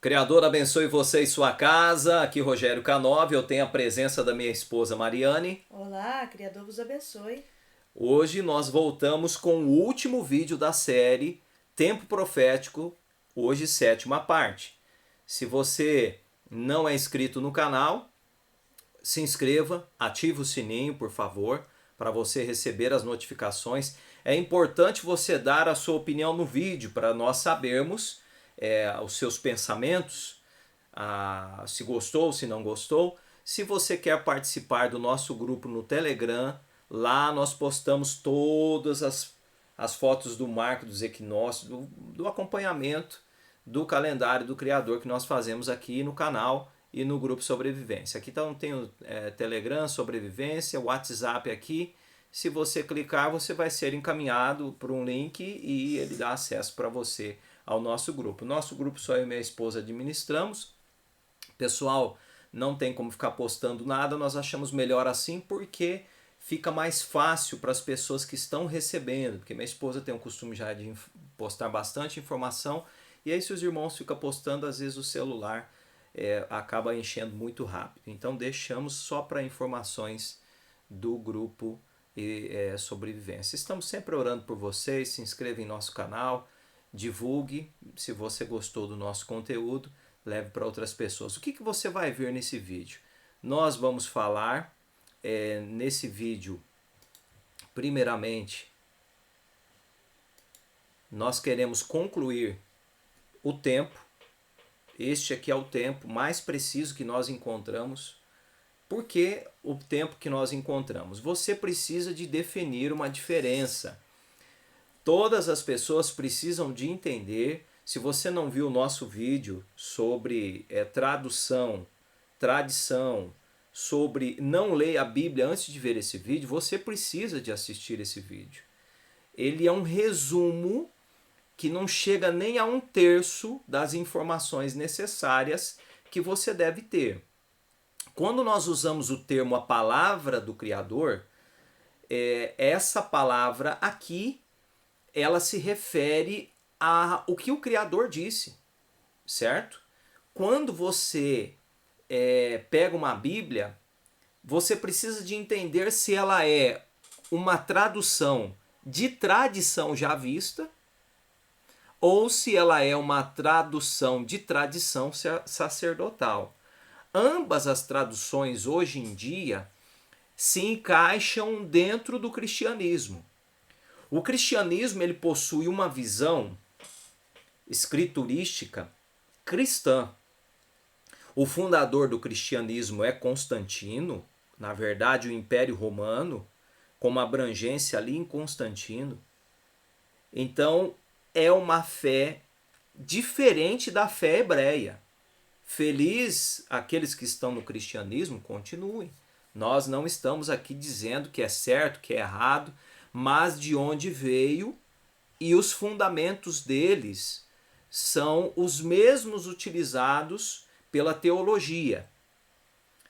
Criador abençoe você e sua casa. Aqui Rogério Canove, eu tenho a presença da minha esposa Mariane. Olá, Criador vos abençoe. Hoje nós voltamos com o último vídeo da série Tempo Profético, hoje sétima parte. Se você não é inscrito no canal, se inscreva, ative o sininho, por favor, para você receber as notificações. É importante você dar a sua opinião no vídeo para nós sabermos os seus pensamentos, se gostou, se não gostou. Se você quer participar do nosso grupo no Telegram, lá nós postamos todas as fotos do marco dos equinócios, do acompanhamento do calendário do Criador que nós fazemos aqui no canal e no grupo Sobrevivência. Aqui então tem o Telegram, Sobrevivência, o WhatsApp aqui. Se você clicar, você vai ser encaminhado por um link e ele dá acesso para você ao nosso grupo. Nosso grupo só eu e minha esposa administramos. Pessoal, não tem como ficar postando nada, nós achamos melhor assim porque fica mais fácil para as pessoas que estão recebendo, porque minha esposa tem o costume já de postar bastante informação, e aí se os irmãos ficam postando, às vezes o celular acaba enchendo muito rápido. Então deixamos só para informações do grupo Sobrevivência. Estamos sempre orando por vocês, se inscreva em nosso canal, divulgue, se você gostou do nosso conteúdo, leve para outras pessoas. O que você vai ver nesse vídeo? Nós vamos falar nesse vídeo, primeiramente, nós queremos concluir o tempo. Este aqui é o tempo mais preciso que nós encontramos. Por que o tempo que nós encontramos? Você precisa de definir uma diferença. Todas as pessoas precisam de entender. Se você não viu o nosso vídeo sobre tradução, tradição, sobre não ler a Bíblia antes de ver esse vídeo, você precisa de assistir esse vídeo. Ele é um resumo que não chega nem a um terço das informações necessárias que você deve ter. Quando nós usamos o termo a palavra do Criador, essa palavra aqui, ela se refere ao que o Criador disse, certo? Quando você pega uma Bíblia, você precisa de entender se ela é uma tradução de tradição já vista ou se ela é uma tradução de tradição sacerdotal. Ambas as traduções hoje em dia se encaixam dentro do cristianismo. O cristianismo ele possui uma visão escriturística cristã. O fundador do cristianismo é Constantino, na verdade o Império Romano, com uma abrangência ali em Constantino. Então é uma fé diferente da fé hebreia. Feliz aqueles que estão no cristianismo, continuem. Nós não estamos aqui dizendo que é certo, que é errado, mas de onde veio e os fundamentos deles são os mesmos utilizados pela teologia.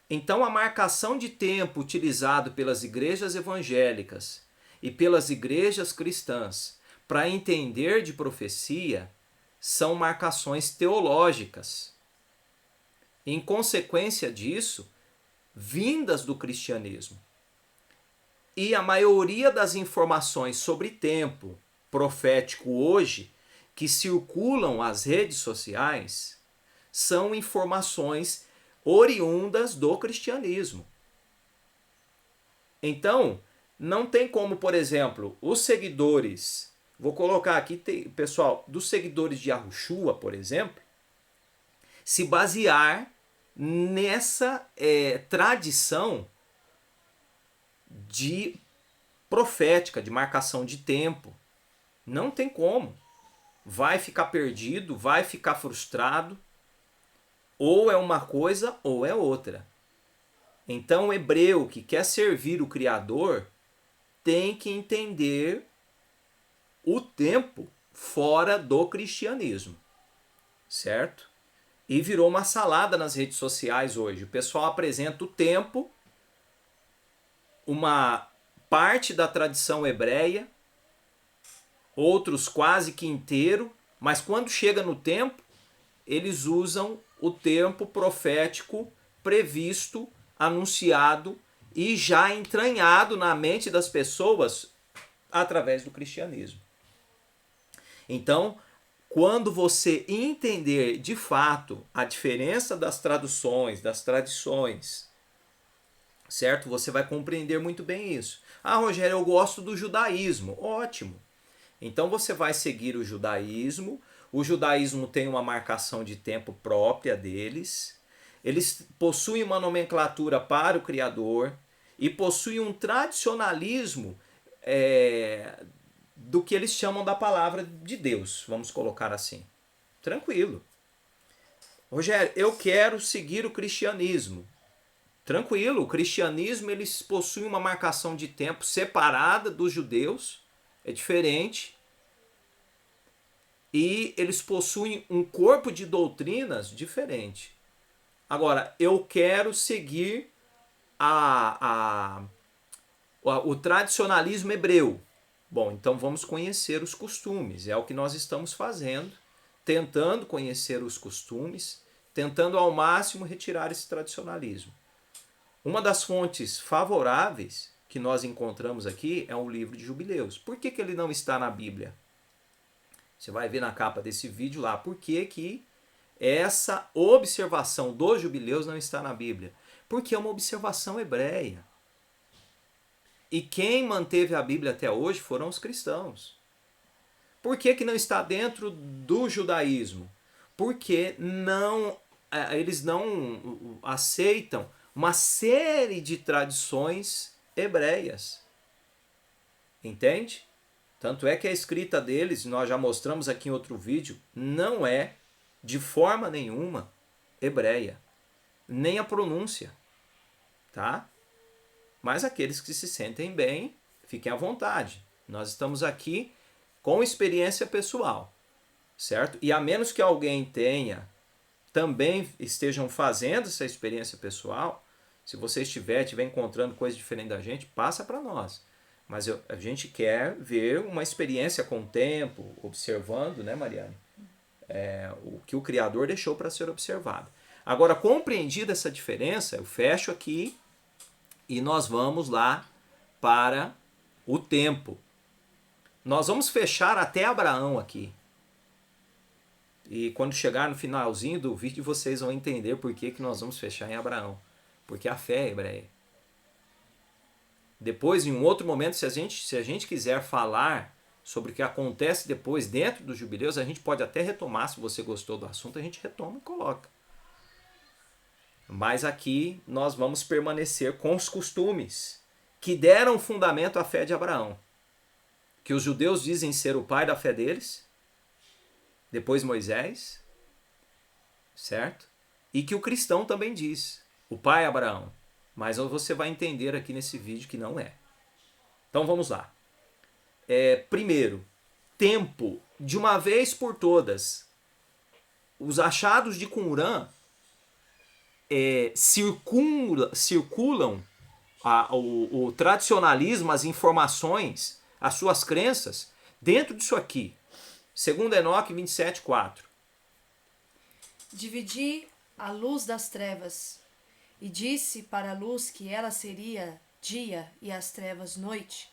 Então a marcação de tempo utilizado pelas igrejas evangélicas e pelas igrejas cristãs para entender de profecia são marcações teológicas. Em consequência disso, vindas do cristianismo. E a maioria das informações sobre tempo profético hoje que circulam às redes sociais são informações oriundas do cristianismo. Então, não tem como, por exemplo, os seguidores, vou colocar aqui, pessoal, dos seguidores de Yahushua, por exemplo, se basear nessa tradição de profética, de marcação de tempo. Não tem como. Vai ficar perdido, vai ficar frustrado. Ou é uma coisa ou é outra. Então o hebreu que quer servir o Criador tem que entender o tempo fora do cristianismo. Certo? E virou uma salada nas redes sociais hoje. O pessoal apresenta o tempo, uma parte da tradição hebreia, outros quase que inteiro, mas quando chega no tempo, eles usam o tempo profético previsto, anunciado e já entranhado na mente das pessoas através do cristianismo. Então, quando você entender de fato a diferença das traduções, das tradições, certo? Você vai compreender muito bem isso. Ah, Rogério, eu gosto do judaísmo. Ótimo. Então você vai seguir o judaísmo. O judaísmo tem uma marcação de tempo própria deles. Eles possuem uma nomenclatura para o Criador e possuem um tradicionalismo do que eles chamam da palavra de Deus, vamos colocar assim. Tranquilo. Rogério, eu quero seguir o cristianismo. Tranquilo, o cristianismo eles possuem uma marcação de tempo separada dos judeus, é diferente. E eles possuem um corpo de doutrinas diferente. Agora, eu quero seguir o tradicionalismo hebreu. Bom, então vamos conhecer os costumes. É o que nós estamos fazendo, tentando conhecer os costumes, tentando ao máximo retirar esse tradicionalismo. Uma das fontes favoráveis que nós encontramos aqui é o livro de Jubileus. Por que ele não está na Bíblia? Você vai ver na capa desse vídeo lá por que essa observação dos Jubileus não está na Bíblia. Porque é uma observação hebreia. E quem manteve a Bíblia até hoje foram os cristãos. Por que não está dentro do judaísmo? Porque eles não aceitam uma série de tradições hebreias. Entende? Tanto é que a escrita deles, nós já mostramos aqui em outro vídeo, não é de forma nenhuma hebreia. Nem a pronúncia. Tá? Mas aqueles que se sentem bem, fiquem à vontade. Nós estamos aqui com experiência pessoal. Certo? E a menos que alguém também estejam fazendo essa experiência pessoal, se você estiver encontrando coisa diferente da gente, passa para nós. Mas a gente quer ver uma experiência com o tempo, observando, né, Mariane? O que o Criador deixou para ser observado. Agora, compreendida essa diferença, eu fecho aqui e nós vamos lá para o tempo. Nós vamos fechar até Abraão aqui. E quando chegar no finalzinho do vídeo, vocês vão entender por que nós vamos fechar em Abraão. Porque a fé é hebreia. Depois, em um outro momento, se a gente quiser falar sobre o que acontece depois dentro dos jubileus, a gente pode até retomar, se você gostou do assunto, a gente retoma e coloca. Mas aqui nós vamos permanecer com os costumes que deram fundamento à fé de Abraão. Que os judeus dizem ser o pai da fé deles, depois Moisés, certo? E que o cristão também diz, o pai Abraão. Mas você vai entender aqui nesse vídeo que não é. Então vamos lá. Primeiro, tempo. De uma vez por todas, os achados de Qumran circulam o tradicionalismo, as informações, as suas crenças, dentro disso aqui. Segundo Enoque 27:4. Dividi a luz das trevas, e disse para a luz que ela seria dia e as trevas noite,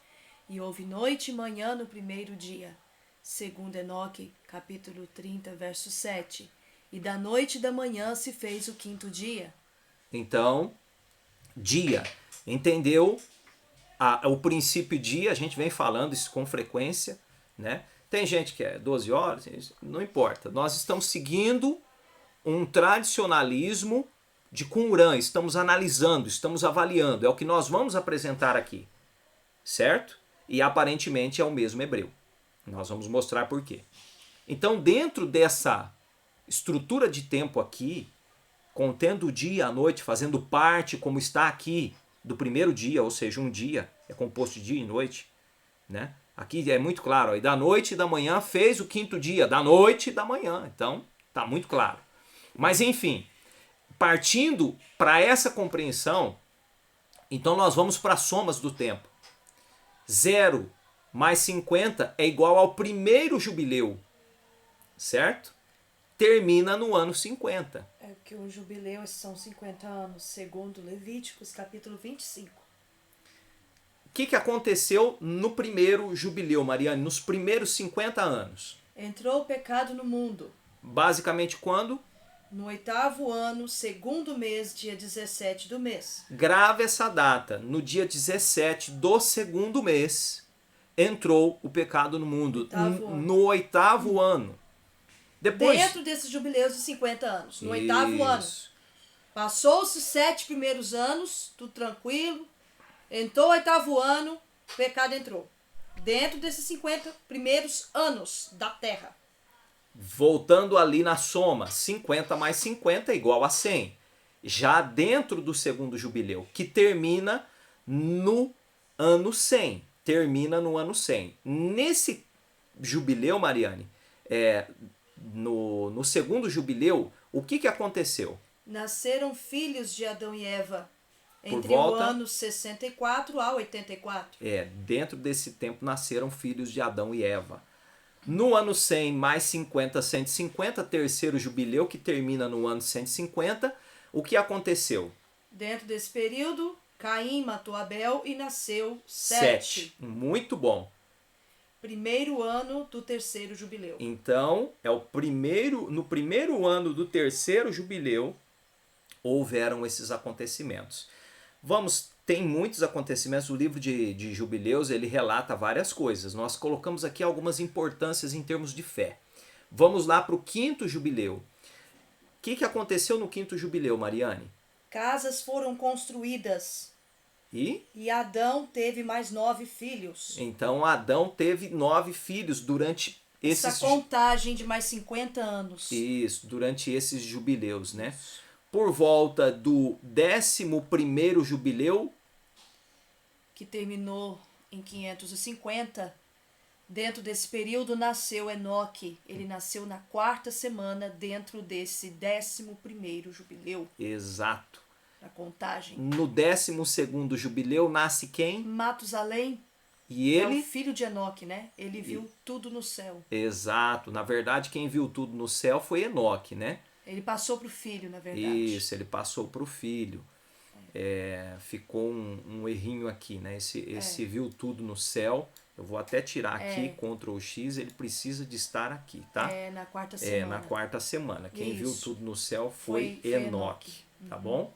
e houve noite e manhã no primeiro dia. Segundo Enoque, capítulo 30, verso 7. E da noite e da manhã se fez o quinto dia. Então, dia. Entendeu? O princípio dia, a gente vem falando isso com frequência, né? Tem gente que é 12 horas, não importa. Nós estamos seguindo um tradicionalismo de Qumran, estamos analisando, estamos avaliando, é o que nós vamos apresentar aqui, certo? E aparentemente é o mesmo hebreu. Nós vamos mostrar por quê. Então, dentro dessa estrutura de tempo aqui, contendo o dia e a noite, fazendo parte, como está aqui, do primeiro dia, ou seja, um dia, é composto de dia e noite, né? Aqui é muito claro, ó, e da noite e da manhã fez o quinto dia, da noite e da manhã, então está muito claro. Mas enfim, partindo para essa compreensão, então nós vamos para as somas do tempo. 0 mais 50 é igual ao primeiro jubileu, certo? termina no ano 50. É que o jubileu são 50 anos, segundo Levíticos, capítulo 25. O que aconteceu no primeiro jubileu, Mariane? Nos primeiros 50 anos? Entrou o pecado no mundo. Basicamente quando? No 8º ano, segundo mês, dia 17 do mês. Grave essa data. No dia 17 do segundo mês, entrou o pecado no mundo. No 8º ano. Depois... Dentro desses jubileus de 50 anos. No 8º ano. Passou-se os 7 primeiros anos, tudo tranquilo. Entrou o 8º ano, o pecado entrou. Dentro desses 50 primeiros anos da terra. Voltando ali na soma, 50 mais 50 é igual a 100. Já dentro do segundo jubileu, que termina no ano 100. Termina no ano 100. Nesse jubileu, Mariane, no segundo jubileu, o que aconteceu? Nasceram filhos de Adão e Eva entre o ano 64 a 84. Dentro desse tempo nasceram filhos de Adão e Eva. No ano 100 mais 50, 150, terceiro jubileu, que termina no ano 150, o que aconteceu? Dentro desse período, Caim matou Abel e nasceu Sete. Muito bom. Primeiro ano do terceiro jubileu. Então, no primeiro ano do terceiro jubileu, houveram esses acontecimentos. Tem muitos acontecimentos. O livro de jubileus, ele relata várias coisas. Nós colocamos aqui algumas importâncias em termos de fé. Vamos lá para o quinto jubileu. O que aconteceu no quinto jubileu, Mariane? Casas foram construídas. E Adão teve mais 9 filhos. Então Adão teve 9 filhos durante essa contagem de mais 50 anos. Isso, durante esses jubileus, né? Por volta do 11º jubileu, que terminou em 550, dentro desse período nasceu Enoque. Ele nasceu na 4ª semana dentro desse 11º jubileu. Exato. Na contagem. No 12º jubileu nasce quem? Matusalém. E ele? É o filho de Enoque, né? Ele viu tudo no céu. Exato. Na verdade, quem viu tudo no céu foi Enoque, né? Ele passou para o filho, na verdade. Isso, ele passou para o filho. Ficou um errinho aqui, né? Esse viu tudo no céu. Eu vou até tirar aqui, Ctrl X, ele precisa de estar aqui, tá? Na 4ª semana. Na 4ª semana. Quem viu tudo no céu foi Enoque, tá bom?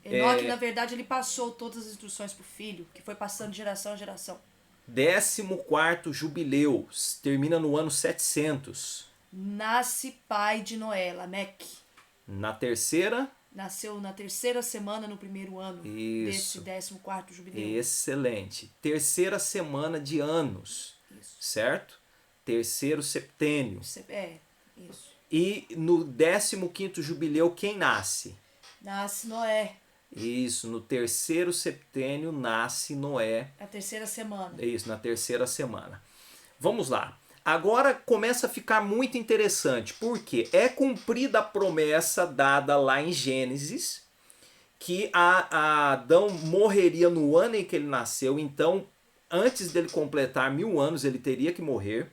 Enoque, na verdade, ele passou todas as instruções para o filho, que foi passando de geração em geração. 14º jubileu, termina no ano 700. Nasce pai de Noé, Lameque. Na terceira? Nasceu na 3ª semana, no primeiro ano desse 14º jubileu. Excelente. Terceira semana de anos, certo? Terceiro septênio. Isso. E no 15º jubileu, quem nasce? Nasce Noé. Isso, no terceiro septênio nasce Noé. Na 3ª semana. Isso, na 3ª semana. Vamos lá. Agora começa a ficar muito interessante, porque é cumprida a promessa dada lá em Gênesis, que Adão morreria no ano em que ele nasceu. Então, antes dele completar 1000 anos, ele teria que morrer.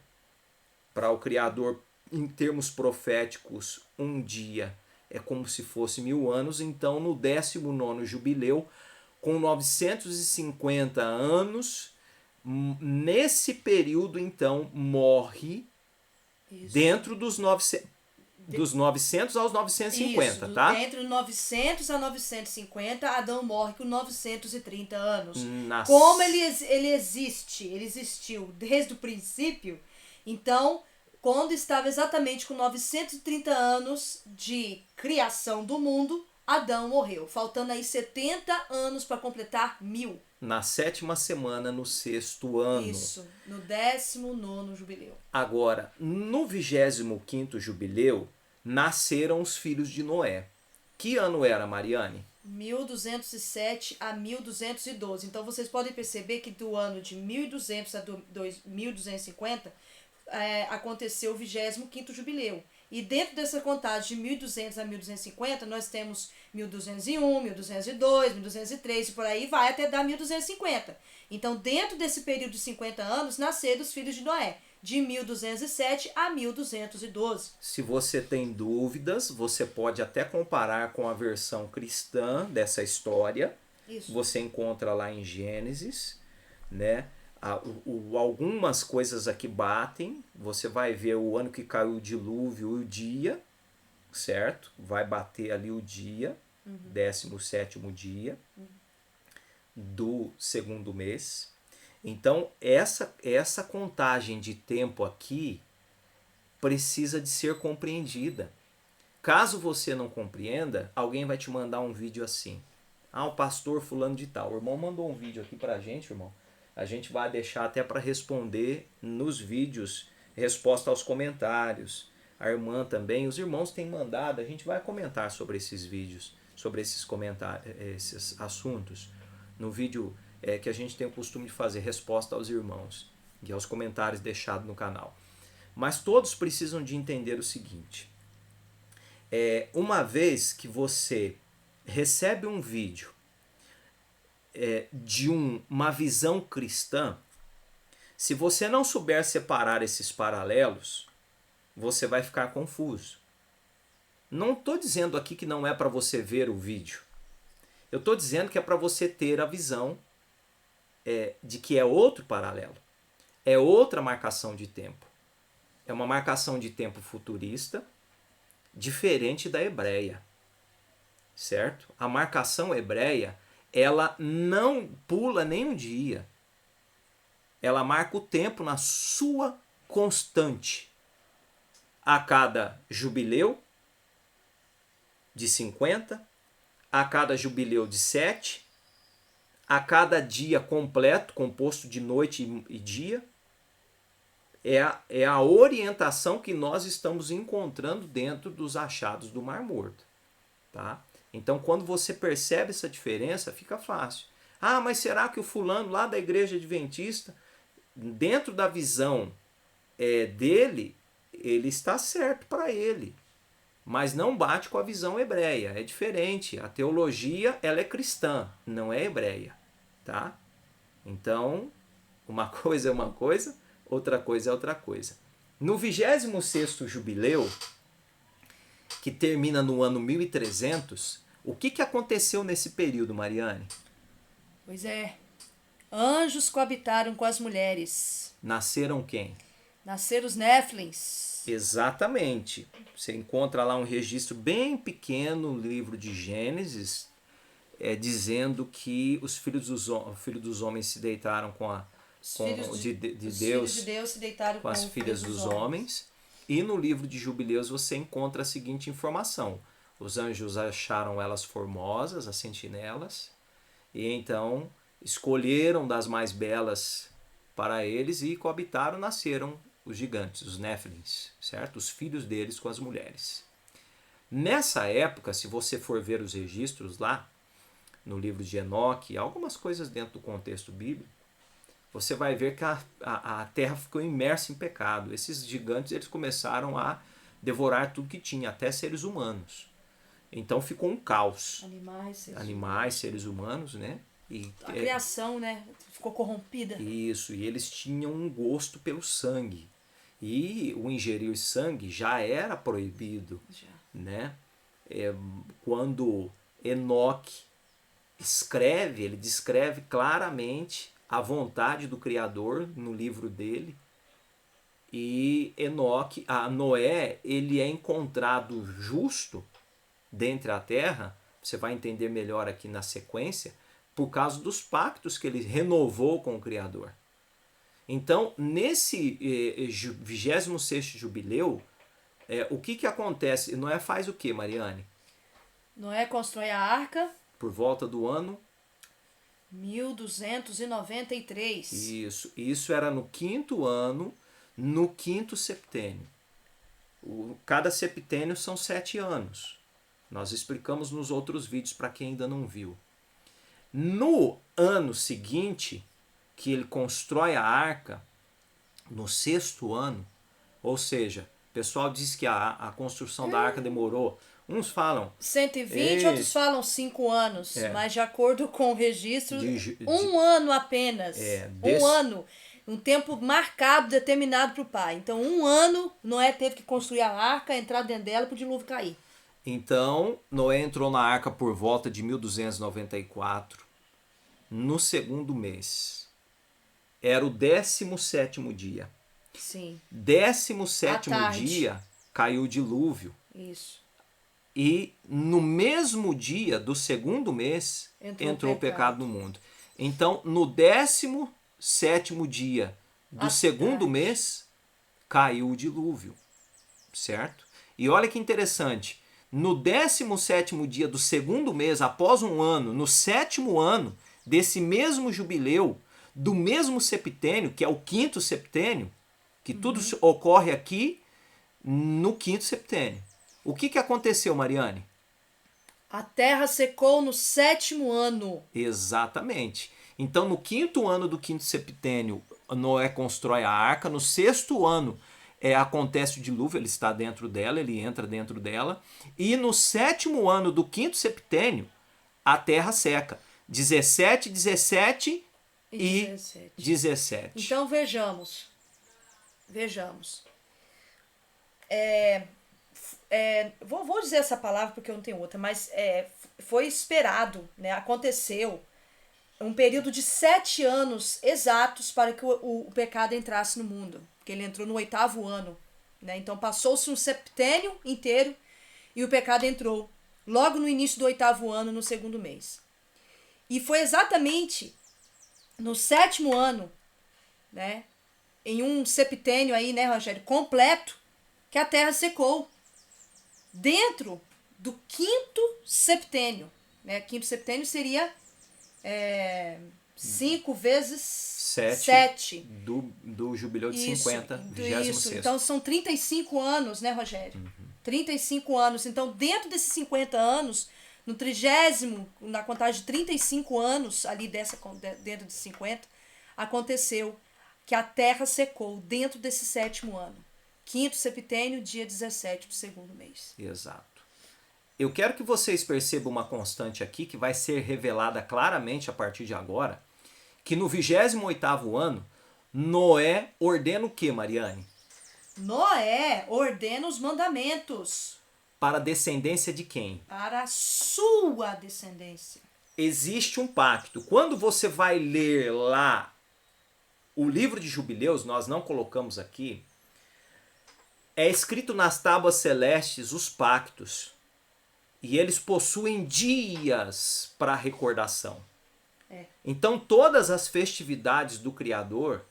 Para o Criador, em termos proféticos, um dia é como se fosse 1000 anos. Então, no 19º jubileu, com 950 anos... Nesse período, então, morre dentro dos 900 aos 950, isso, tá? Entre 900 a 950, Adão morre com 930 anos. Como ele existiu desde o princípio, então, quando estava exatamente com 930 anos de criação do mundo, Adão morreu, faltando aí 70 anos para completar 1000. Na 7ª semana, no 6º ano. Isso, no 19º jubileu. Agora, no 25º jubileu, nasceram os filhos de Noé. Que ano era, Mariane? 1207 a 1212. Então, vocês podem perceber que do ano de 1200 a 1250, aconteceu o 25º jubileu. E dentro dessa contagem de 1200 a 1250, nós temos 1201, 1202, 1203 e por aí vai até dar 1250. Então, dentro desse período de 50 anos, nasceram os filhos de Noé. de 1207 a 1212. Se você tem dúvidas, você pode até comparar com a versão cristã dessa história. Isso. Você encontra lá em Gênesis, né? Algumas coisas aqui batem. Você vai ver o ano que caiu o dilúvio e o dia, certo? Vai bater ali o dia, 17º dia do segundo mês. Então, essa contagem de tempo aqui precisa de ser compreendida. Caso você não compreenda, alguém vai te mandar um vídeo assim. Ah, o pastor fulano de tal. O irmão mandou um vídeo aqui pra gente, irmão. A gente vai deixar até para responder nos vídeos, resposta aos comentários. A irmã também, os irmãos têm mandado, a gente vai comentar sobre esses vídeos, sobre esses comentários, esses assuntos. No vídeo que a gente tem o costume de fazer, resposta aos irmãos e aos comentários deixados no canal. Mas todos precisam de entender o seguinte. Uma vez que você recebe um vídeo de uma visão cristã, se você não souber separar esses paralelos, você vai ficar confuso. Não estou dizendo aqui que não é para você ver o vídeo. Eu estou dizendo que é para você ter a visão de que é outro paralelo. É outra marcação de tempo. É uma marcação de tempo futurista, diferente da hebreia. Certo? A marcação hebreia, ela não pula nem um dia. Ela marca o tempo na sua constante. A cada jubileu de 50, a cada jubileu de 7, a cada dia completo, composto de noite e dia. É a orientação que nós estamos encontrando dentro dos achados do Mar Morto. Tá? Então, quando você percebe essa diferença, fica fácil. Ah, mas será que o fulano lá da igreja adventista, dentro da visão dele, ele está certo para ele, mas não bate com a visão hebreia, é diferente. A teologia, ela é cristã, não é hebreia, tá? Então, uma coisa é uma coisa, outra coisa é outra coisa. No 26º jubileu, que termina no ano 1300, o que aconteceu nesse período, Mariane? Pois é, anjos coabitaram com as mulheres. Nasceram quem? Nasceram os Néfilins. Exatamente. Você encontra lá um registro bem pequeno no livro de Gênesis, dizendo que os filhos dos homens se deitaram com Os Deus, filhos de Deus se deitaram com as filhas dos homens. E no livro de Jubileus você encontra a seguinte informação. Os anjos acharam elas formosas, as sentinelas, e então escolheram das mais belas para eles e coabitaram, nasceram os gigantes, os Néfilins, certo? Os filhos deles com as mulheres. Nessa época, se você for ver os registros lá, no livro de Enoque, algumas coisas dentro do contexto bíblico, você vai ver que a terra ficou imersa em pecado. Esses gigantes eles começaram a devorar tudo que tinha, até seres humanos. Então ficou um caos. Animais, seres humanos, né? E a criação, né? Ficou corrompida. Isso, e eles tinham um gosto pelo sangue. E o ingerir sangue já era proibido. Já. Né? Quando Enoque escreve, ele descreve claramente a vontade do Criador no livro dele. E Noé, ele é encontrado justo dentre a terra, você vai entender melhor aqui na sequência, por causa dos pactos que ele renovou com o Criador. Então, nesse 26º jubileu, o que acontece? Noé faz o que, Mariane? Noé constrói a arca. Por volta do ano? 1293. Isso era no 5º ano, no 5º septênio. Cada septênio são 7 anos. Nós explicamos nos outros vídeos para quem ainda não viu. No ano seguinte, que ele constrói a arca, no 6º ano, ou seja, o pessoal diz que a construção da arca demorou, uns falam 120, outros falam 5 anos, mas de acordo com o registro, um ano apenas. Um ano. Um tempo marcado, determinado para o pai. Então, 1 ano, Noé teve que construir a arca, entrar dentro dela para o dilúvio cair. Então, Noé entrou na arca por volta de 1294, no segundo mês. Era o 17º dia. Sim. 17º dia caiu o dilúvio. Isso. E no mesmo dia do segundo mês entrou o pecado no mundo. Então, no 17º dia do segundo mês caiu o dilúvio, certo? E olha que interessante, no 17º dia do segundo mês, após 1 ano, no 7º ano desse mesmo jubileu, do mesmo septênio, que é o 5º septênio, que tudo ocorre aqui no 5º septênio. O que aconteceu, Mariane? A terra secou no 7º ano. Exatamente. Então, no 5º ano do 5º septênio, Noé constrói a arca. No 6º ano, acontece o dilúvio, ele está dentro dela, ele entra dentro dela. E no 7º ano do 5º septênio, a terra seca. 17, 17 e 17. Então, vejamos. Vou dizer essa palavra porque eu não tenho outra, mas foi esperado, né? Aconteceu um período de 7 anos exatos para que o pecado entrasse no mundo, porque ele entrou no 8º ano, né? Então passou-se um septênio inteiro e o pecado entrou logo no início do 8º ano, no segundo mês. E foi exatamente no 7º ano, né? Em um septênio aí, né, Rogério, completo, que a terra secou. Dentro do 5º septênio, né? 5º septênio seria 5 vezes 7. Do jubileu de 50, 26º. Isso, então são 35 anos, né, Rogério? 35 anos. Então, dentro desses 50 anos, no 30º, na contagem de 35 anos, ali dentro de 50, aconteceu que a terra secou dentro desse 7º ano. 5º septênio, dia 17 do segundo mês. Exato. Eu quero que vocês percebam uma constante aqui que vai ser revelada claramente a partir de agora, que no 28º ano, Noé ordena o que, Mariane? Noé ordena os mandamentos. Para a descendência de quem? Para a sua descendência. Existe um pacto. Quando você vai ler lá o livro de Jubileus, nós não colocamos aqui, é escrito nas tábuas celestes os pactos. E eles possuem dias para recordação. Então todas as festividades do Criador,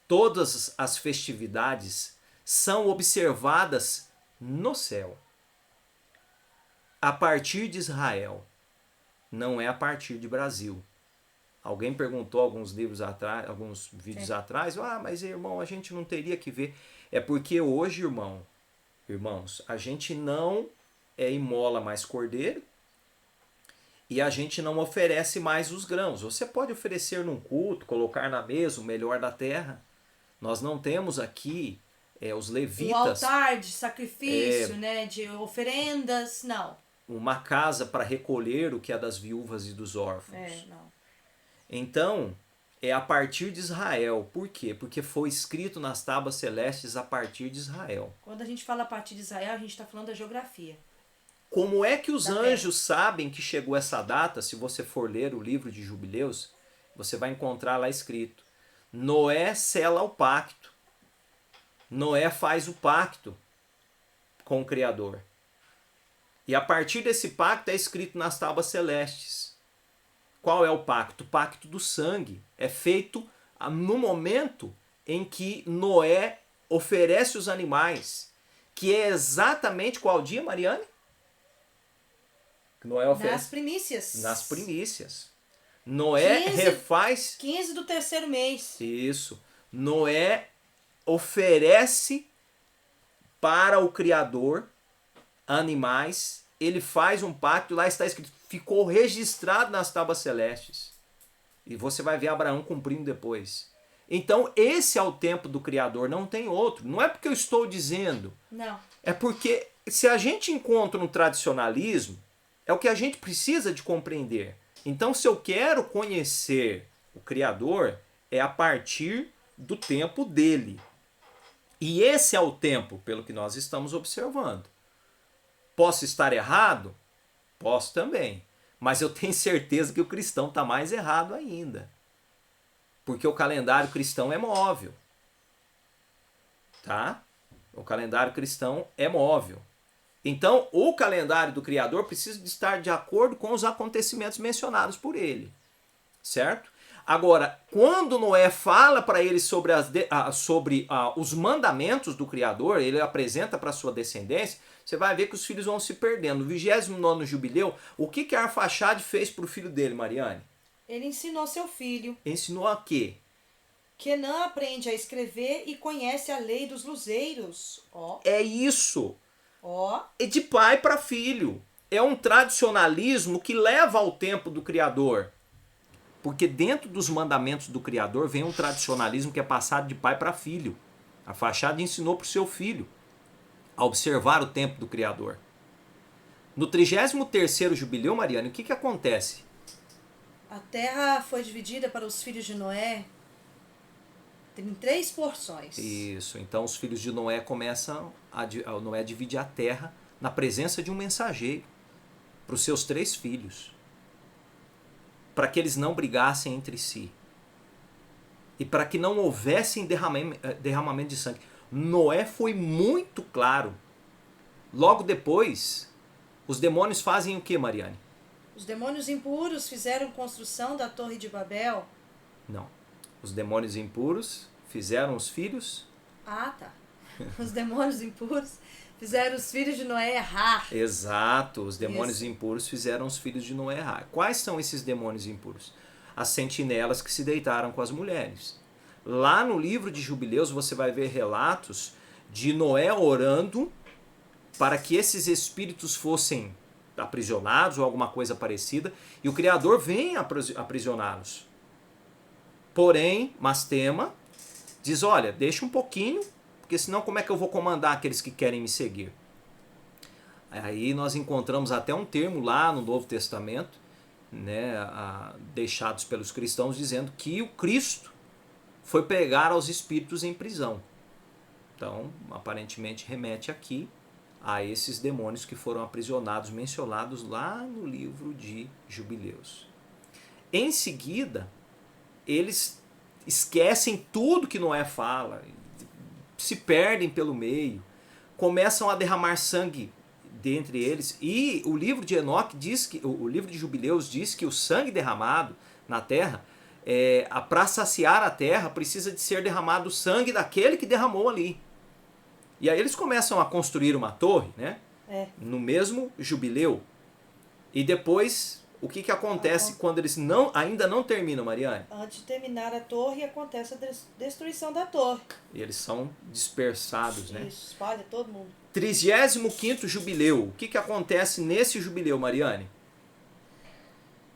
todas as festividades são observadas no céu. A partir de Israel. Não é a partir de Brasil. Alguém perguntou alguns vídeos atrás, mas irmão, a gente não teria que ver. É porque hoje, irmãos, a gente não imola mais cordeiro e a gente não oferece mais os grãos. Você pode oferecer num culto, colocar na mesa o melhor da terra. Nós não temos aqui os levitas. Um altar de sacrifício, né, de oferendas, não. Uma casa para recolher o que é das viúvas e dos órfãos. Não. Então, é a partir de Israel. Por quê? Porque foi escrito nas tábuas celestes a partir de Israel. Quando a gente fala a partir de Israel, a gente está falando da geografia. Como é que os anjos sabem que chegou essa data? Se você for ler o livro de Jubileus, você vai encontrar lá escrito: Noé sela o pacto. Noé faz o pacto com o Criador. E a partir desse pacto é escrito nas tábuas celestes. Qual é o pacto? O pacto do sangue. É feito no momento em que Noé oferece os animais. Que é exatamente qual dia, Mariane? Que Noé oferece? Nas primícias. Nas primícias. Noé refaz... 15 do terceiro mês. Isso. Noé oferece para o Criador animais, ele faz um pacto, lá está escrito, ficou registrado nas tábuas celestes. E você vai ver Abraão cumprindo depois. Então, esse é o tempo do Criador, não tem outro. Não é porque eu estou dizendo. Não. É porque se a gente encontra um tradicionalismo, é o que a gente precisa de compreender. Então, se eu quero conhecer o Criador, é a partir do tempo dele. E esse é o tempo, pelo que nós estamos observando. Posso estar errado? Posso também. Mas eu tenho certeza que o cristão está mais errado ainda. Porque o calendário cristão é móvel. Tá? O calendário cristão é móvel. Então, o calendário do Criador precisa de estar de acordo com os acontecimentos mencionados por ele. Certo? Agora, quando Noé fala para ele sobre, os mandamentos do Criador, ele apresenta para sua descendência, você vai ver que os filhos vão se perdendo. No 29º jubileu, o que Arfaxade fez para o filho dele, Mariane? Ele ensinou seu filho. Ensinou a quê? Kenan aprende a escrever e conhece a lei dos luzeiros. Ó. É isso. Ó. É de pai para filho. É um tradicionalismo que leva ao tempo do Criador. Porque dentro dos mandamentos do Criador vem um tradicionalismo que é passado de pai para filho. Arfaxade ensinou para o seu filho a observar o tempo do Criador. No 33º jubileu, Mariane, o que acontece? A terra foi dividida para os filhos de Noé em 3 porções. Isso, então os filhos de Noé Noé divide a terra na presença de um mensageiro para os seus 3 filhos. Para que eles não brigassem entre si. E para que não houvesse derramamento de sangue. Noé foi muito claro. Logo depois, os demônios fazem o que, Mariane? Os demônios impuros fizeram construção da Torre de Babel. Não. Os demônios impuros fizeram os filhos... Ah, tá. Os demônios impuros fizeram os filhos de Noé errar. Exato. Os demônios impuros fizeram os filhos de Noé errar. Quais são esses demônios impuros? As sentinelas que se deitaram com as mulheres. Lá no livro de Jubileus você vai ver relatos de Noé orando para que esses espíritos fossem aprisionados ou alguma coisa parecida, e o Criador vem aprisioná-los. Porém, Mastema diz, olha, deixa um pouquinho, porque senão como é que eu vou comandar aqueles que querem me seguir? Aí nós encontramos até um termo lá no Novo Testamento, né, deixados pelos cristãos, dizendo que o Cristo foi pegar aos espíritos em prisão. Então, aparentemente remete aqui a esses demônios que foram aprisionados, mencionados lá no livro de Jubileus. Em seguida, eles esquecem tudo que Noé fala, se perdem pelo meio, começam a derramar sangue dentre eles, e o livro de Enoque diz que, o livro de Jubileus diz que o sangue derramado na terra, para saciar a terra, precisa de ser derramado o sangue daquele que derramou ali. E aí eles começam a construir uma torre, né? No mesmo jubileu. E depois, o que acontece quando eles ainda não terminam, Mariane? Antes de terminar a torre, acontece a destruição da torre. E eles são dispersados, né? Isso, espalha todo mundo. 35º jubileu. O que acontece nesse jubileu, Mariane?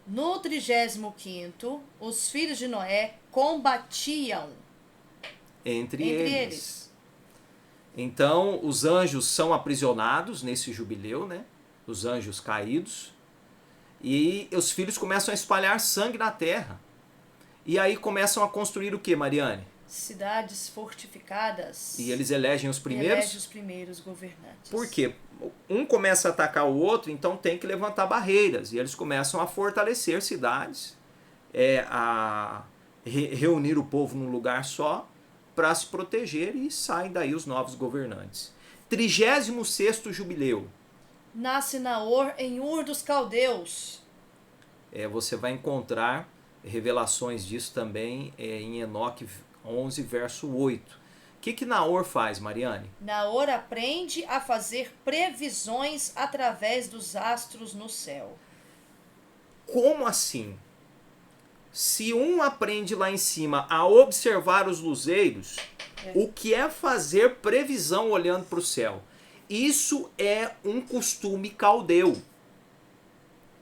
No 35º, os filhos de Noé combatiam entre eles. Então, os anjos são aprisionados nesse jubileu, né? Os anjos caídos. E os filhos começam a espalhar sangue na terra. E aí começam a construir o que, Mariane? Cidades fortificadas. E eles elegem os primeiros? Elegem os primeiros governantes. Por quê? Um começa a atacar o outro, então tem que levantar barreiras. E eles começam a fortalecer cidades, a reunir o povo num lugar só, para se proteger, e saem daí os novos governantes. 36º jubileu. Nasce Naor em Ur dos Caldeus. Você vai encontrar revelações disso também em Enoque 11, verso 8. O que Naor faz, Mariane? Naor aprende a fazer previsões através dos astros no céu. Como assim? Se um aprende lá em cima a observar os luzeiros, o que é fazer previsão olhando para o céu? Isso é um costume caldeu.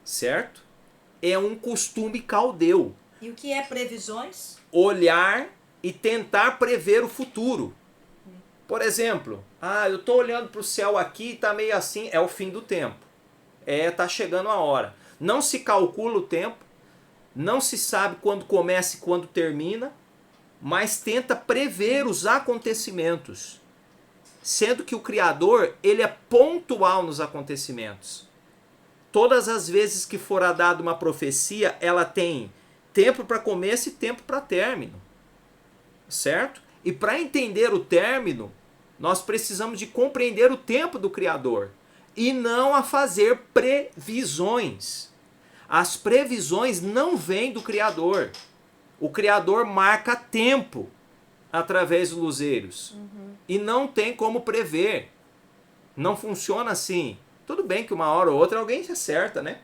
Certo? É um costume caldeu. E o que é previsões? Olhar e tentar prever o futuro. Por exemplo, eu estou olhando para o céu aqui e está meio assim, é o fim do tempo. Está chegando a hora. Não se calcula o tempo, não se sabe quando começa e quando termina, mas tenta prever os acontecimentos, sendo que o Criador, ele é pontual nos acontecimentos. Todas as vezes que fora dada uma profecia, ela tem tempo para começo e tempo para término, certo? E para entender o término, nós precisamos de compreender o tempo do Criador e não a fazer previsões. As previsões não vêm do Criador. O Criador marca tempo através dos luzeiros. E não tem como prever. Não funciona assim. Tudo bem que uma hora ou outra alguém se acerta, né?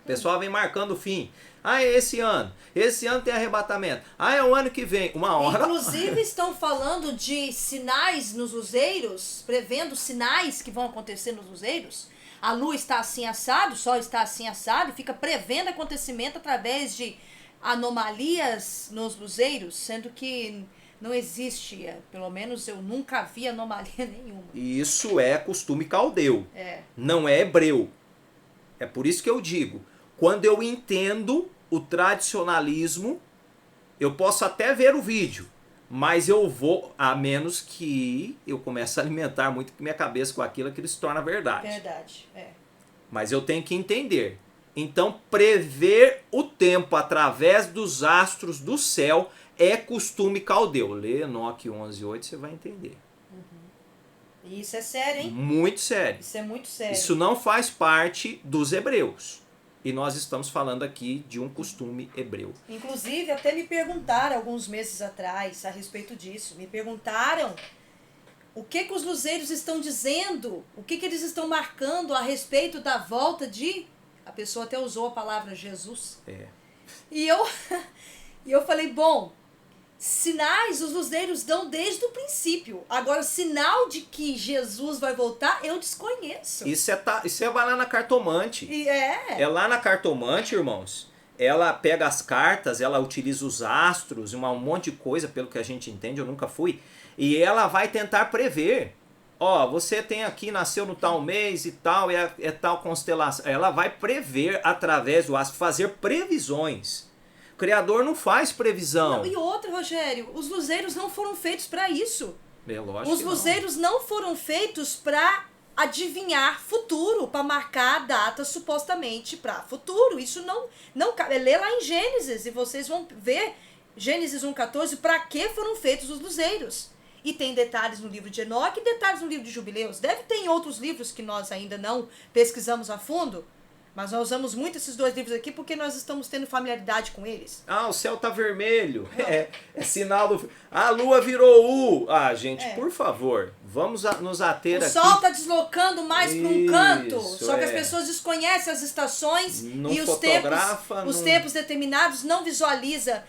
O pessoal vem marcando o fim. Ah, é esse ano. Esse ano tem arrebatamento. Ah, é o ano que vem. Uma hora... Inclusive estão falando de sinais nos luzeiros, prevendo sinais que vão acontecer nos luzeiros. A lua está assim assado, o sol está assim assado, e fica prevendo acontecimento através de anomalias nos luzeiros, sendo que não existe, pelo menos eu nunca vi anomalia nenhuma. Isso é costume caldeu, É. não é hebreu. É por isso que eu digo, quando eu entendo o tradicionalismo, eu posso até ver o vídeo, mas eu vou, a menos que eu comece a alimentar muito minha cabeça com aquilo que se torna verdade. Verdade, é. Mas eu tenho que entender. Então, prever o tempo através dos astros do céu é costume caldeu. Lê Enoque 11:8, você vai entender. E isso é sério, hein? Muito sério. Isso é muito sério. Isso não faz parte dos hebreus. E nós estamos falando aqui de um costume hebreu. Inclusive, até me perguntaram alguns meses atrás a respeito disso. Me perguntaram o que os luzeiros estão dizendo, o que eles estão marcando a respeito da volta de... A pessoa até usou a palavra Jesus. É. E eu falei, bom, sinais os luzeiros dão desde o princípio. Agora, sinal de que Jesus vai voltar, eu desconheço. Isso vai lá na cartomante. E É lá na cartomante, irmãos. Ela pega as cartas, ela utiliza os astros, um monte de coisa, pelo que a gente entende, eu nunca fui. E ela vai tentar prever. Ó, você tem aqui, nasceu no tal mês e tal, é tal constelação. Ela vai prever através do astro, fazer previsões. O Criador não faz previsão. Não, e outra, Rogério, os luzeiros não foram feitos para isso. É lógico. Os luzeiros não foram feitos para adivinhar futuro, para marcar data supostamente para futuro. Isso não cabe. Lê lá em Gênesis e vocês vão ver, Gênesis 1:14, para que foram feitos os luzeiros. E tem detalhes no livro de Enoque e detalhes no livro de Jubileus. Deve ter em outros livros que nós ainda não pesquisamos a fundo, mas nós usamos muito esses dois livros aqui porque nós estamos tendo familiaridade com eles. Ah, o céu tá vermelho. É sinal do... A lua virou U. Ah, gente, por favor, vamos nos ater aqui. O sol tá deslocando mais para um canto. Isso, Só que as pessoas desconhecem as estações não e os tempos determinados, não visualiza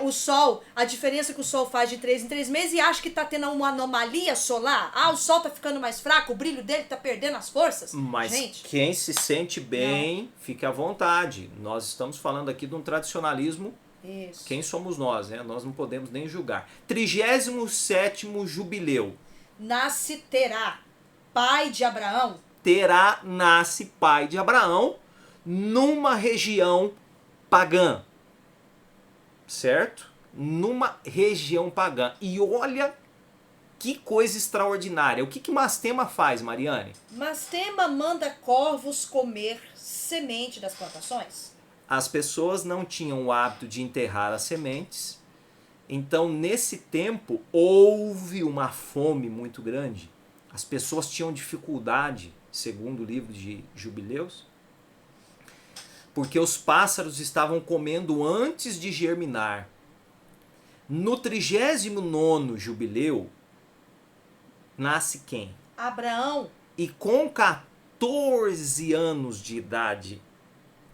o sol, a diferença que o sol faz de 3 em 3 meses e acha que tá tendo uma anomalia solar. Ah, o sol tá ficando mais fraco, o brilho dele tá perdendo as forças. Mas gente, quem se sente bem, fique à vontade. Nós estamos falando aqui de um tradicionalismo. Isso. Quem somos nós, né? Nós não podemos nem julgar. 37º jubileu. Nasce Terá, pai de Abraão. Terá nasce pai de Abraão numa região pagã. Certo? Numa região pagã. E olha que coisa extraordinária. O que Mastema faz, Mariane? Mastema manda corvos comer semente das plantações. As pessoas não tinham o hábito de enterrar as sementes. Então, nesse tempo, houve uma fome muito grande. As pessoas tinham dificuldade, segundo o livro de Jubileus, porque os pássaros estavam comendo antes de germinar. No 39º jubileu, nasce quem? Abraão. E com 14 anos de idade,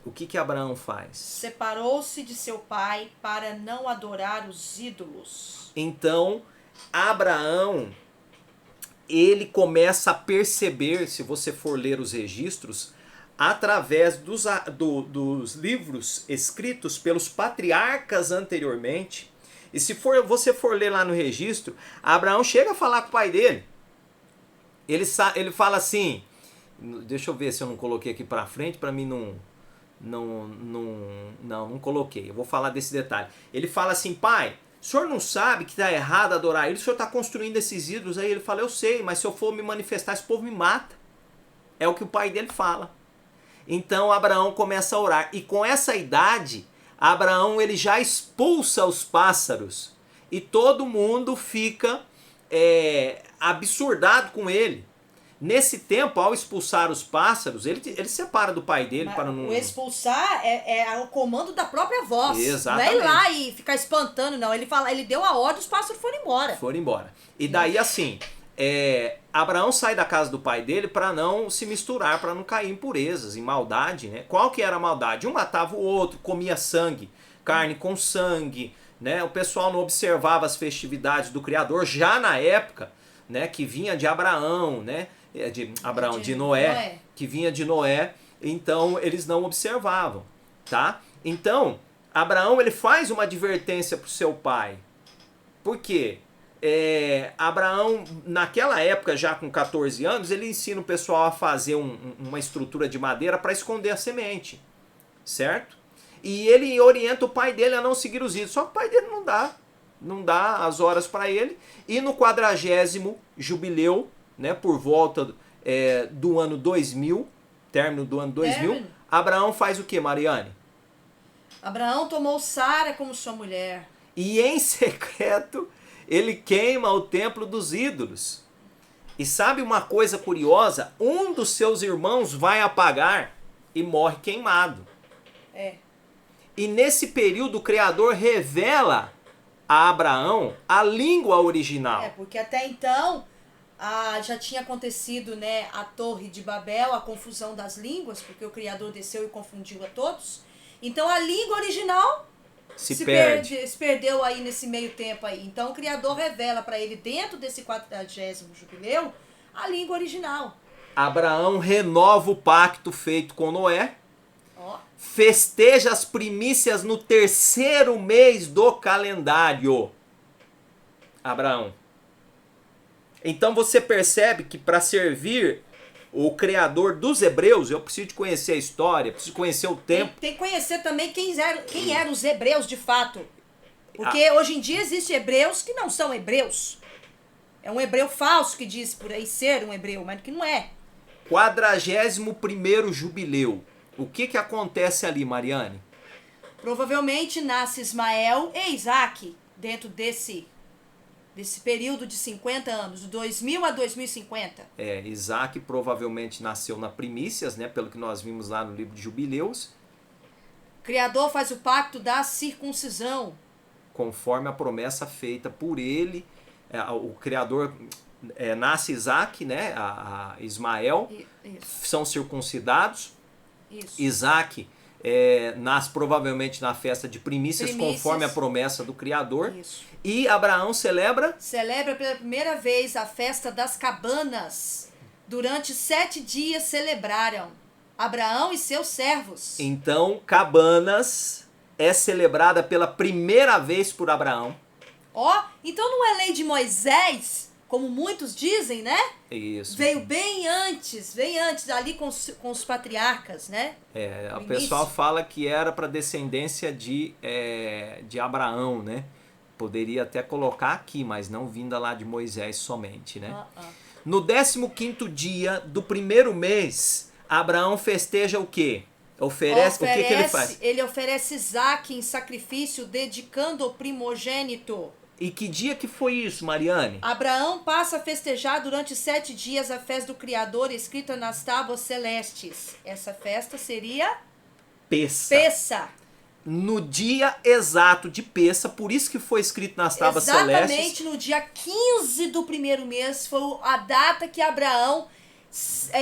o que Abraão faz? Separou-se de seu pai para não adorar os ídolos. Então, Abraão, ele começa a perceber, se você for ler os registros, através dos livros escritos pelos patriarcas anteriormente. E se você for ler lá no registro, Abraão chega a falar com o pai dele. Ele fala assim, deixa eu ver se eu não coloquei aqui para frente, para mim não coloquei. Eu vou falar desse detalhe. Ele fala assim, pai, o senhor não sabe que está errado adorar ele? O senhor está construindo esses ídolos aí? Ele fala, eu sei, mas se eu for me manifestar, esse povo me mata. É o que o pai dele fala. Então Abraão começa a orar. E com essa idade, Abraão ele já expulsa os pássaros. E todo mundo fica absurdado com ele. Nesse tempo, ao expulsar os pássaros, ele separa do pai dele. Para não... O expulsar é o comando da própria voz. Exatamente. Não é ir lá e ficar espantando, não. Ele deu a ordem, os pássaros foram embora. Foram embora. E daí assim, Abraão sai da casa do pai dele para não se misturar, para não cair em impurezas, em maldade, né? Qual que era a maldade? Um matava o outro, comia sangue, carne com sangue, né? O pessoal não observava as festividades do Criador já na época, né? Que vinha de Abraão, né? De Noé, que vinha de Noé, então eles não observavam, tá? Então, Abraão ele faz uma advertência para o seu pai. Por quê? Abraão, naquela época, já com 14 anos, ele ensina o pessoal a fazer uma estrutura de madeira para esconder a semente, certo? E ele orienta o pai dele a não seguir os ídolos, só que o pai dele não dá as horas para ele, e no 40º jubileu, né, por volta do ano 2000, término do ano 2000, Abraão faz o que, Mariane? Abraão tomou Sara como sua mulher. E em secreto, ele queima o templo dos ídolos. E sabe uma coisa curiosa? Um dos seus irmãos vai apagar e morre queimado. E nesse período o Criador revela a Abraão a língua original. Porque até então... já tinha acontecido, né, a Torre de Babel, a confusão das línguas, porque o Criador desceu e confundiu a todos. Então a língua original se perdeu aí nesse meio tempo aí. Então o Criador revela para ele, dentro desse 40º jubileu, a língua original. Abraão renova o pacto feito com Noé, festeja as primícias no 3º mês do calendário. Abraão. Então você percebe que para servir o Criador dos hebreus, eu preciso de conhecer a história, preciso conhecer o tempo. Tem que conhecer também quem eram os hebreus de fato. Porque hoje em dia existem hebreus que não são hebreus. É um hebreu falso que diz por aí ser um hebreu, mas que não é. 41º jubileu. O que acontece ali, Mariane? Provavelmente nasce Ismael e Isaac dentro desse período de 50 anos, de 2000 a 2050. Isaac provavelmente nasceu na primícias, né, pelo que nós vimos lá no livro de Jubileus. O Criador faz o pacto da circuncisão. Conforme a promessa feita por ele, o Criador nasce Isaac, né, a Ismael, são circuncidados. Isso. Isaac nasce provavelmente na festa de primícias, conforme a promessa do Criador. Isso. E Abraão celebra pela primeira vez a festa das cabanas. Durante 7 dias celebraram Abraão e seus servos. Então, cabanas é celebrada pela primeira vez por Abraão. Então não é lei de Moisés, como muitos dizem, né? Isso. Veio bem antes, ali com os patriarcas, né? O pessoal fala que era para descendência de Abraão, né? Poderia até colocar aqui, mas não vinda lá de Moisés somente, né? No 15º dia do primeiro mês, Abraão festeja o quê? O que ele faz? Ele oferece Isaac em sacrifício, dedicando o primogênito. E que dia que foi isso, Mariane? Abraão passa a festejar durante 7 dias a festa do Criador, escrita nas tábuas celestes. Essa festa seria... Pessa. No dia exato de Pessa, por isso que foi escrito nas tábuas celestes. Exatamente no dia 15 do primeiro mês, foi a data que Abraão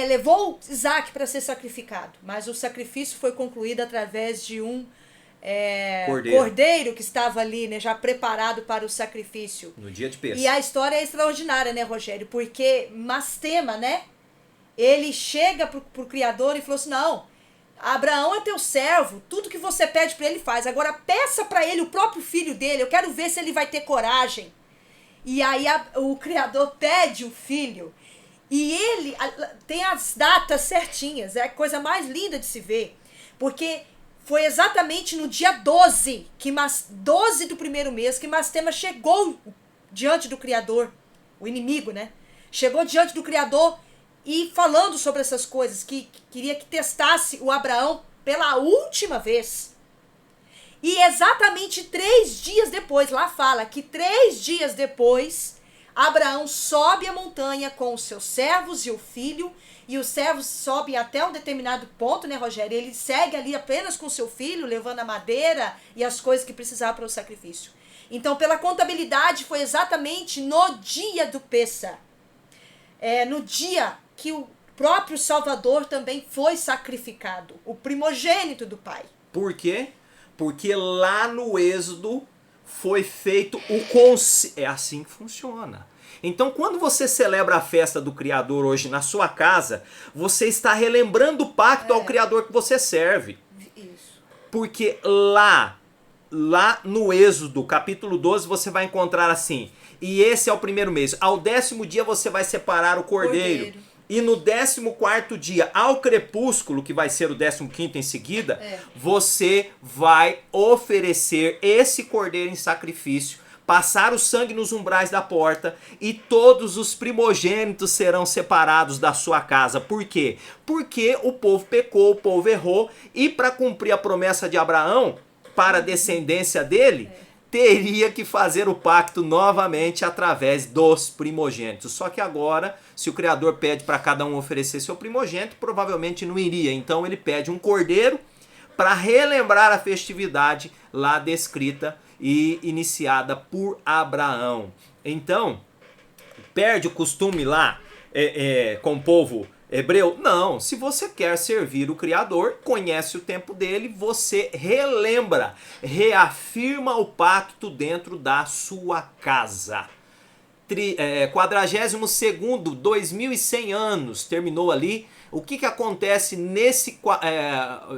levou Isaac para ser sacrificado. Mas o sacrifício foi concluído através de um cordeiro que estava ali, né, já preparado para o sacrifício. No dia de Pessa. E a história é extraordinária, né, Rogério? Porque Mastema, né, ele chega pro Criador e falou assim, não, Abraão é teu servo, tudo que você pede para ele faz. Agora peça para ele o próprio filho dele, eu quero ver se ele vai ter coragem. E aí o Criador pede o filho. E ele tem as datas certinhas, é a coisa mais linda de se ver. Porque foi exatamente no dia 12, 12 do primeiro mês, que Mastema chegou diante do Criador, o inimigo, né? Chegou diante do Criador e falando sobre essas coisas, que queria que testasse o Abraão pela última vez. E exatamente 3 dias depois, lá fala que 3 dias depois, Abraão sobe a montanha com os seus servos e o filho, e os servos sobem até um determinado ponto, né, Rogério? Ele segue ali apenas com seu filho, levando a madeira e as coisas que precisava para o sacrifício. Então, pela contabilidade, foi exatamente no dia do Pêssar. No dia que o próprio Salvador também foi sacrificado, o primogênito do Pai. Por quê? Porque lá no Êxodo foi feito o É assim que funciona. Então, quando você celebra a festa do Criador hoje na sua casa, você está relembrando o pacto ao Criador que você serve. Isso. Porque lá no Êxodo, capítulo 12, você vai encontrar assim: e esse é o primeiro mês. Ao 10º dia você vai separar o cordeiro. E no 14º dia, ao crepúsculo, que vai ser o 15º em seguida, você vai oferecer esse cordeiro em sacrifício, passar o sangue nos umbrais da porta, e todos os primogênitos serão separados da sua casa. Por quê? Porque o povo pecou, o povo errou, e para cumprir a promessa de Abraão, para a descendência dele, teria que fazer o pacto novamente através dos primogênitos. Só que agora, se o Criador pede para cada um oferecer seu primogênito, provavelmente não iria. Então ele pede um cordeiro para relembrar a festividade lá descrita e iniciada por Abraão. Então, perde o costume lá com o povo hebreu? Não. Se você quer servir o Criador, conhece o tempo dele, você relembra, reafirma o pacto dentro da sua casa. 42º, 2100 anos, terminou ali. O que acontece nesse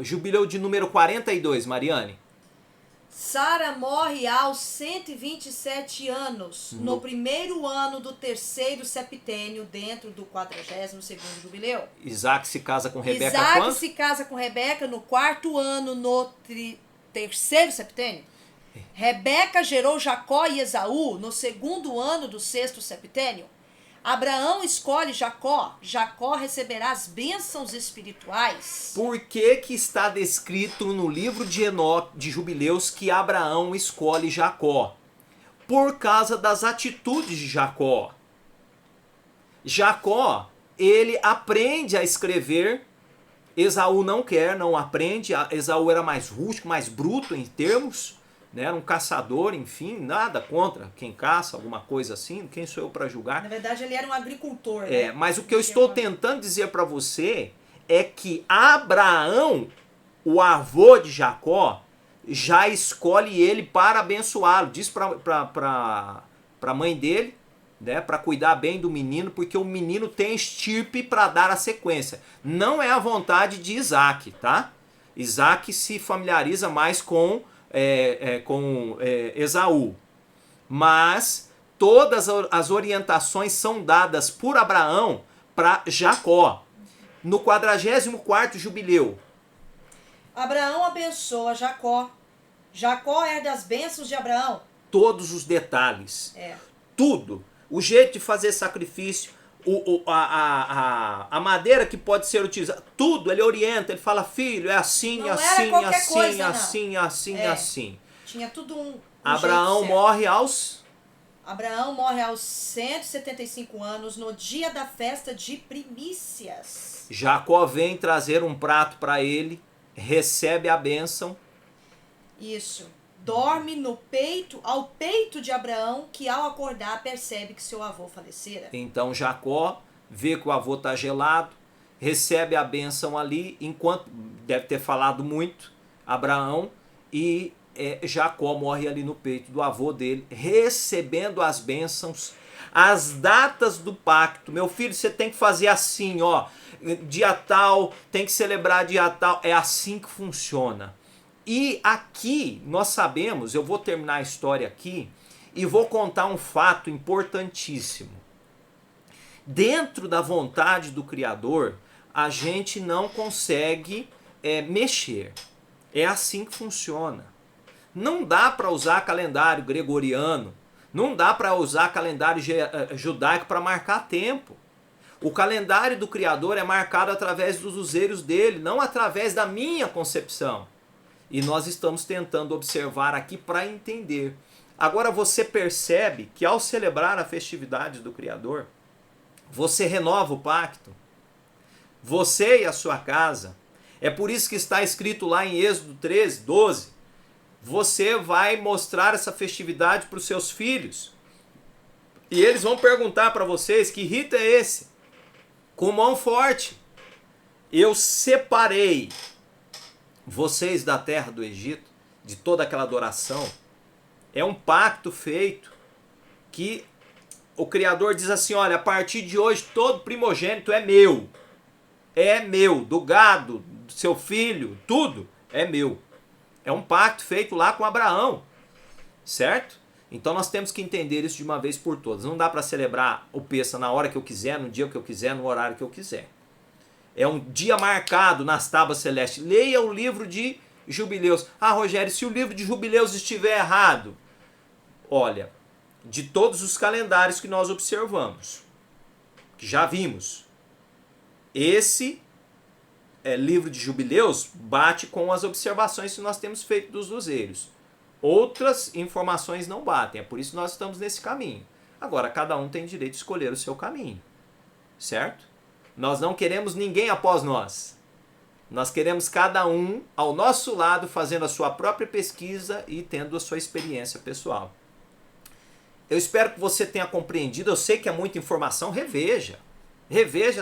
jubileu de número 42, Mariane? Sara morre aos 127 anos, no primeiro ano do 3º septênio, dentro do 42º jubileu. Isaac se casa com Rebeca Isaac quando? se casa com Rebeca no 4º ano, no 3º septênio. Rebeca gerou Jacó e Esaú no 2º ano do 6º septênio. Abraão escolhe Jacó. Jacó receberá as bênçãos espirituais. Por que está descrito no livro de Enoque, de Jubileus, que Abraão escolhe Jacó? Por causa das atitudes de Jacó. Jacó, ele aprende a escrever. Esaú não quer, não aprende. Esaú era mais rústico, mais bruto em termos. Né? Era um caçador, enfim, nada contra quem caça, alguma coisa assim. Quem sou eu para julgar? Na verdade, ele era um agricultor. Né? Mas o que eu estou tentando dizer para você é que Abraão, o avô de Jacó, já escolhe ele para abençoá-lo. Diz para a mãe dele, né, para cuidar bem do menino, porque o menino tem estirpe para dar a sequência. Não é a vontade de Isaac, tá? Isaac se familiariza mais com Esaú. Mas todas as orientações são dadas por Abraão para Jacó. No 44º jubileu, Abraão abençoa Jacó. Jacó é das bênçãos de Abraão. Todos os detalhes. Tudo. O jeito de fazer sacrifício, a madeira que pode ser utilizada, tudo, ele orienta, ele fala: filho, é assim, não assim, era assim, coisa, assim, assim, assim. Tinha tudo um Abraão morre aos 175 anos, no dia da festa de primícias. Jacó vem trazer um prato para ele, recebe a bênção. Isso. Dorme ao peito de Abraão, que ao acordar percebe que seu avô falecera. Então Jacó vê que o avô está gelado, recebe a bênção ali, enquanto deve ter falado muito, Abraão, e Jacó morre ali no peito do avô dele, recebendo as bênçãos, as datas do pacto. Meu filho, você tem que fazer assim, ó, dia tal, tem que celebrar dia tal, é assim que funciona. E aqui nós sabemos, eu vou terminar a história aqui e vou contar um fato importantíssimo. Dentro da vontade do Criador, a gente não consegue mexer. É assim que funciona. Não dá para usar calendário gregoriano, não dá para usar calendário judaico para marcar tempo. O calendário do Criador é marcado através dos uséiros dele, não através da minha concepção. E nós estamos tentando observar aqui para entender. Agora você percebe que ao celebrar a festividade do Criador, você renova o pacto. Você e a sua casa. É por isso que está escrito lá em Êxodo 13, 12. Você vai mostrar essa festividade para os seus filhos. E eles vão perguntar para vocês: que rito é esse? Com mão forte. Eu separei vocês da terra do Egito, de toda aquela adoração. É um pacto feito que o Criador diz assim: olha, a partir de hoje todo primogênito é meu. É meu, do gado, do seu filho, tudo é meu. É um pacto feito lá com Abraão, certo? Então nós temos que entender isso de uma vez por todas. Não dá para celebrar o Pêssego na hora que eu quiser, no dia que eu quiser, no horário que eu quiser. É um dia marcado nas tábuas celestes. Leia o livro de Jubileus. Ah, Rogério, se o livro de Jubileus estiver errado, olha, de todos os calendários que nós observamos, que já vimos, esse livro de Jubileus bate com as observações que nós temos feito dos luzeiros. Outras informações não batem, é por isso que nós estamos nesse caminho. Agora, cada um tem direito de escolher o seu caminho, certo? Nós não queremos ninguém após nós. Nós queremos cada um ao nosso lado, fazendo a sua própria pesquisa e tendo a sua experiência pessoal. Eu espero que você tenha compreendido. Eu sei que é muita informação. Reveja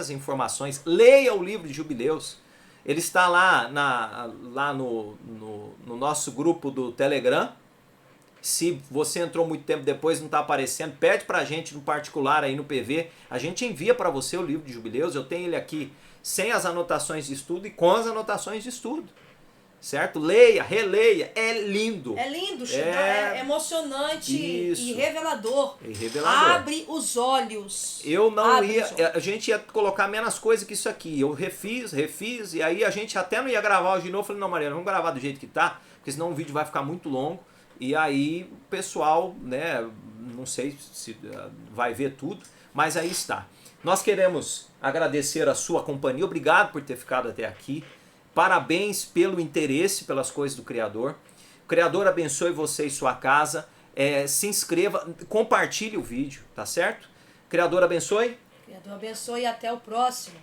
as informações, leia o livro de Jubileus. Ele está lá, no nosso grupo do Telegram. Se você entrou muito tempo depois e não está aparecendo, pede para a gente no particular aí no PV. A gente envia para você o livro de Jubileus. Eu tenho ele aqui sem as anotações de estudo e com as anotações de estudo. Certo? Leia, releia. É lindo. É lindo, é emocionante. Isso. E revelador. Abre os olhos. Eu não ia... A gente ia colocar menos coisa que isso aqui. Eu refiz, e aí a gente até não ia gravar hoje de novo. Eu falei, não, Mariana, vamos gravar do jeito que tá, porque senão o vídeo vai ficar muito longo. E aí o pessoal, né, não sei se vai ver tudo, mas aí está. Nós queremos agradecer a sua companhia. Obrigado por ter ficado até aqui. Parabéns pelo interesse pelas coisas do Criador. O Criador abençoe você e sua casa. Se inscreva, compartilhe o vídeo, tá certo? Criador abençoe. Criador abençoe e até o próximo.